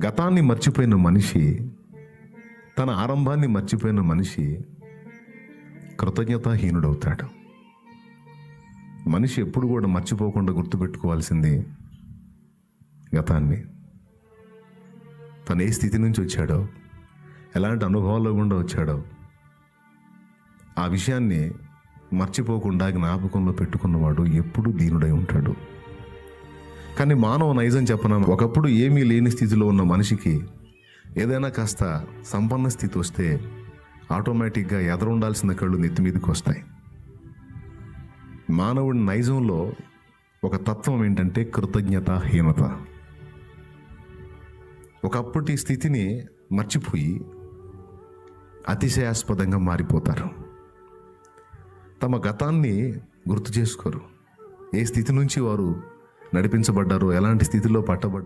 గతాన్ని మర్చిపోయిన మనిషి, తన ఆరంభాన్ని మర్చిపోయిన మనిషి కృతజ్ఞతాహీనుడవుతాడు. మనిషి ఎప్పుడు కూడా మర్చిపోకుండా గుర్తుపెట్టుకోవాల్సింది గతాన్ని. తను ఏ స్థితి నుంచి వచ్చాడో, ఎలాంటి అనుభవాల్లో గుండా వచ్చాడో ఆ విషయాన్ని మర్చిపోకుండా జ్ఞాపకంలో పెట్టుకున్నవాడు ఎప్పుడూ దీనుడై ఉంటాడు. కానీ మానవ నైజం చెప్పన, ఒకప్పుడు ఏమీ లేని స్థితిలో ఉన్న మనిషికి ఏదైనా కాస్త సంపన్న స్థితి వస్తే ఆటోమేటిక్గా ఎదరుండాల్సిన కళ్ళు నెత్తి మీదకి వస్తాయి. మానవుడి నైజంలో ఒక తత్వం ఏంటంటే కృతజ్ఞతాహీనత. ఒకప్పటి స్థితిని మర్చిపోయి అతిశయాస్పదంగా మారిపోతారు. తమ గతాన్ని గుర్తు చేసుకోరు. ఏ స్థితి నుంచి వారు నడిపించబడ్డారో, ఎలాంటి స్థితిలో పట్టబడ్డారో